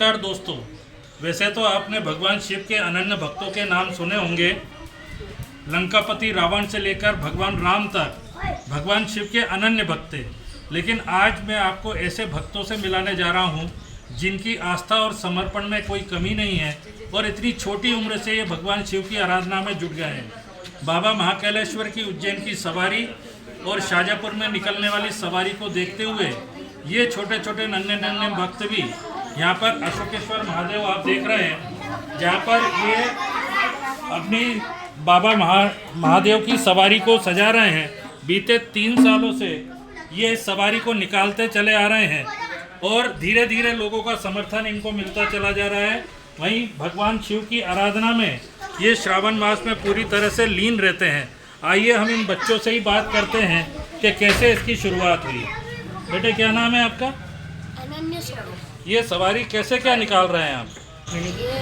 नमस्कार दोस्तों। वैसे तो आपने भगवान शिव के अनन्य भक्तों के नाम सुने होंगे। लंकापति रावण से लेकर भगवान राम तक भगवान शिव के अनन्य भक्त थे। लेकिन आज मैं आपको ऐसे भक्तों से मिलाने जा रहा हूँ जिनकी आस्था और समर्पण में कोई कमी नहीं है और इतनी छोटी उम्र से ये भगवान शिव की आराधना में जुट गए हैं। बाबा महाकालेश्वर की उज्जैन की सवारी और शाजापुर में निकलने वाली सवारी को देखते हुए ये छोटे छोटे नन्हे नन्हे भक्त भी यहाँ पर अशोकेश्वर महादेव आप देख रहे हैं, जहाँ पर ये अपनी बाबा महादेव की सवारी को सजा रहे हैं। बीते 3 सालों से ये सवारी को निकालते चले आ रहे हैं और धीरे धीरे लोगों का समर्थन इनको मिलता चला जा रहा है। वहीं भगवान शिव की आराधना में ये श्रावण मास में पूरी तरह से लीन रहते हैं। आइए हम इन बच्चों से ही बात करते हैं कि कैसे इसकी शुरुआत हुई। बेटे, क्या नाम है आपका? अनन्य। ये सवारी कैसे क्या निकाल रहे हैं आप? ये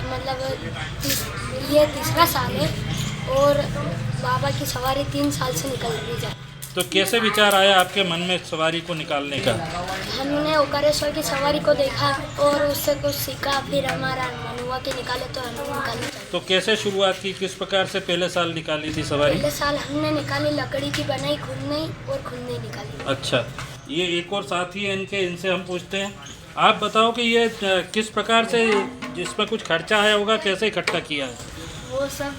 मतलब ये तीसरा साल है और बाबा की सवारी 3 साल से निकल रही है। तो कैसे विचार आया आपके मन में सवारी को निकालने का? हमने ओंकारेश्वर की सवारी को देखा और उससे कुछ सीखा, फिर हमारा मन हुआ कि निकाले तो हम निकाले। तो कैसे शुरुआत की, किस प्रकार से पहले साल निकाली थी सवारी? पहले साल हमने निकाली, लकड़ी की बनाई, खुद नहीं और खुद नहीं निकाली। अच्छा, ये एक और साथी है इनके, इनसे हम पूछते हैं। आप बताओ कि ये किस प्रकार से, जिसमें कुछ खर्चा आया होगा, कैसे इकट्ठा किया है? वो सब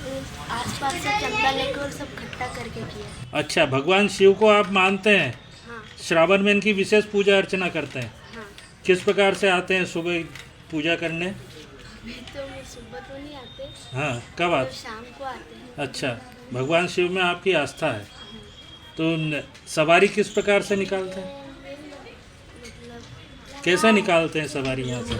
आसपास से चंदा लेकर और सब इकट्ठा करके किया। अच्छा, भगवान शिव को आप मानते हैं? हाँ। श्रावण में इनकी विशेष पूजा अर्चना करते हैं? हाँ। किस प्रकार से आते हैं सुबह पूजा करने? तो सुबह तो नहीं आते। हाँ, कब आते? शाम को आते हैं। अच्छा, भगवान शिव में आपकी आस्था है। तो सवारी किस प्रकार से निकालते हैं? कैसे निकालते हैं सवारी यहाँ से?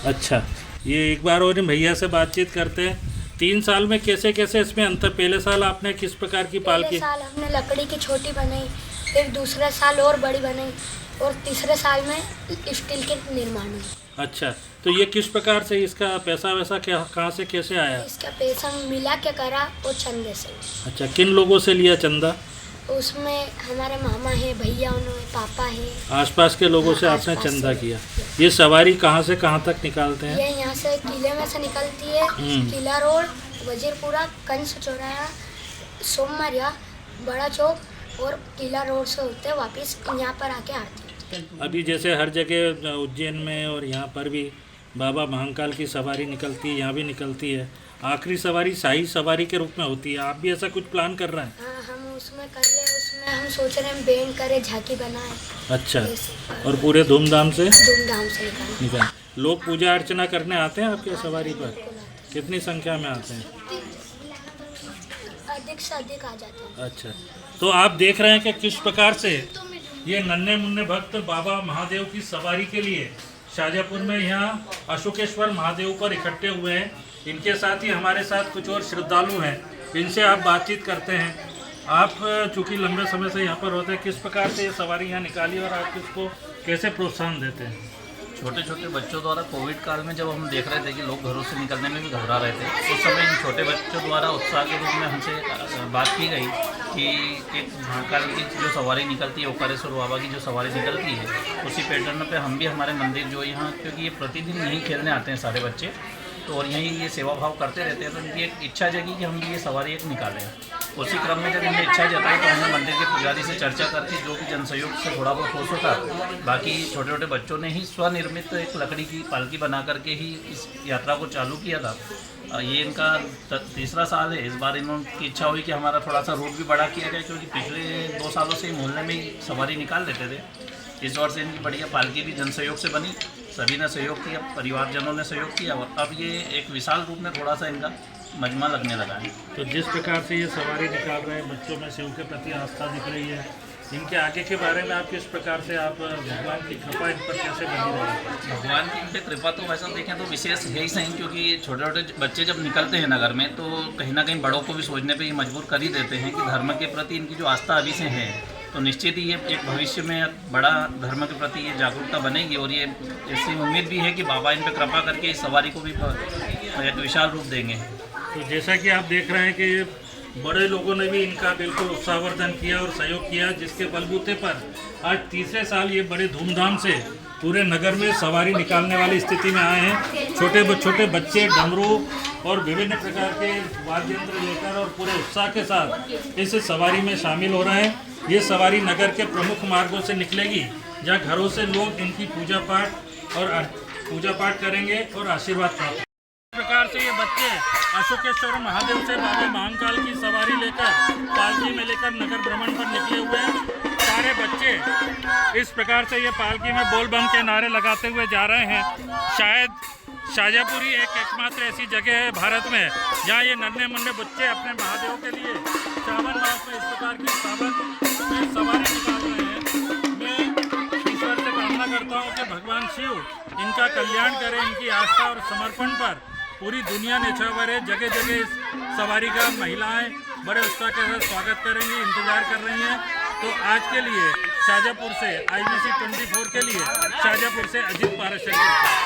अच्छा, ये एक बार और भैया से बातचीत करते हैं। 3 साल में कैसे कैसे इसमें अंतर? पहले साल आपने किस प्रकार की पालकी? पहले साल हमने लकड़ी की छोटी बनाई, फिर दूसरे साल और बड़ी बनाई और तीसरे साल में स्टील के निर्माण हुई। अच्छा, तो ये किस प्रकार से इसका पैसा वैसा क्या, कहाँ से कैसे आया? इसका पैसा मिला के करा और चंदे से। अच्छा, किन लोगों से लिया चंदा? उसमें हमारे मामा है, भैया उन्होंने, पापा है, आसपास के लोगों से आपने चंदा किया। ये सवारी कहाँ से कहाँ तक निकालते हैं? ये यहाँ से किले में से निकलती है, किला रोड, वजीरपुरा, कंस चौराहा, सोमवारिया, बड़ा चौक और किला रोड से होते वापस यहाँ पर आके आती है। अभी जैसे हर जगह उज्जैन में और यहाँ पर भी बाबा महाकाल की सवारी निकलती है, यहाँ भी निकलती है। आखिरी सवारी शाही सवारी के रूप में होती है। आप भी ऐसा कुछ प्लान कर रहे हैं? हाँ, हम उसमें कर रहे हैं। उसमें हम सोच रहे हैं बैंड करें, झांकी बनाए। अच्छा, और पूरे धूमधाम से निकाल। लोग पूजा अर्चना करने आते हैं आपके सवारी पर? कितनी संख्या में आते हैं? अधिक से अधिक आ जाते हैं। अच्छा, तो आप देख रहे हैं कि किस प्रकार से ये नन्हे मुन्ने भक्त बाबा महादेव की सवारी के लिए शाजापुर में यहाँ अशोकेश्वर महादेव पर इकट्ठे हुए हैं। इनके साथ ही हमारे साथ कुछ और श्रद्धालु हैं, इनसे आप बातचीत करते हैं। आप चूँकि लंबे समय से यहाँ पर होते हैं, किस प्रकार से ये सवारी यहाँ निकाली और आप इसको कैसे प्रोत्साहन देते हैं? छोटे छोटे बच्चों द्वारा कोविड काल में जब हम देख रहे थे कि लोग घरों से निकलने में भी घबरा रहे थे, उस समय इन छोटे बच्चों द्वारा उत्साह के रूप में हमसे बात की गई कि एक महाकाल की जो सवारी निकलती है, ओंकारेश्वर बाबा की जो सवारी निकलती है, उसी पैटर्न पे हम भी हमारे मंदिर जो यहाँ, क्योंकि ये प्रतिदिन यहीं खेलने आते हैं सारे बच्चे, तो और यहीं ये सेवा भाव करते रहते हैं, तो इनकी एक इच्छा जगी कि हम भी ये सवारी एक निकालें। उसी क्रम में जब इनने इच्छा जताई तो हमने मंदिर के पुजारी से चर्चा करके, जो कि जनसहयोग से थोड़ा बहुत हो सका, बाकी छोटे छोटे बच्चों ने ही स्वनिर्मित एक लकड़ी की पालकी बना करके ही इस यात्रा को चालू किया था। ये इनका तीसरा साल है। इस बार इनकी इच्छा हुई कि हमारा थोड़ा सा रूट भी बड़ा किया जाए, क्योंकि पिछले 2 सालों से मोहल्ले में ही सवारी निकाल लेते थे। इस बार से इनकी बढ़िया पालकी भी जन सहयोग से बनी, सभी ने सहयोग किया, परिवारजनों ने सहयोग किया और अब ये एक विशाल रूप में थोड़ा सा इनका मजमा लगने लगा है। तो जिस प्रकार से ये सवारी निकाल रहे हैं, बच्चों में शिव के प्रति आस्था दिख रही है। इनके आगे के बारे में आप किस प्रकार से, आप भगवान की कृपा इन पर कैसे बनी रही? भगवान की इन पर कृपा तो वैसा देखें तो विशेष है ही सही, क्योंकि छोटे छोटे बच्चे जब निकलते हैं नगर में तो कहीं ना कहीं बड़ों को भी सोचने पे ये मजबूर कर ही देते हैं कि धर्म के प्रति इनकी जो आस्था अभी से है, तो निश्चित ही ये एक भविष्य में बड़ा धर्म के प्रति ये जागरूकता बनेगी और ये ऐसी उम्मीद भी है कि बाबा इन पर कृपा करके इस सवारी को भी एक विशाल रूप देंगे। तो जैसा कि आप देख रहे हैं कि बड़े लोगों ने भी इनका बिल्कुल उत्साहवर्धन किया और सहयोग किया, जिसके बलबूते पर आज तीसरे साल ये बड़े धूमधाम से पूरे नगर में सवारी निकालने वाली स्थिति में आए हैं। छोटे बच्चे डमरू और विभिन्न प्रकार के वाद्य यंत्र लेकर और पूरे उत्साह के साथ इस सवारी में शामिल हो रहे हैं। ये सवारी नगर के प्रमुख मार्गों से निकलेगी, जहाँ घरों से लोग इनकी पूजा पाठ करेंगे और आशीर्वाद प्राप्त। इस प्रकार से ये बच्चे अशोकेश्वर महादेव से बाबा महाकाल की सवारी लेकर पालकी में लेकर नगर भ्रमण पर निकले हुए हैं। सारे बच्चे इस प्रकार से ये पालकी में बोल बम के नारे लगाते हुए जा रहे हैं। शायद शाजापुरी एकमात्र ऐसी जगह है भारत में जहाँ ये नन्हे मुन्ने बच्चे अपने महादेव के लिए सावन मास में इस प्रकार की सवारी निकाल रहे हैं। मैं ईश्वर से कामना करता हूँ कि भगवान शिव इनका कल्याण करें। इनकी आस्था और समर्पण पर पूरी दुनिया निछावर है। जगह जगह इस सवारी का महिलाएं बड़े उत्साह के साथ स्वागत करेंगी, इंतजार कर रही हैं। तो आज के लिए शाजापुर से IBC 24 के लिए शाजापुर से अजीत पाराशर।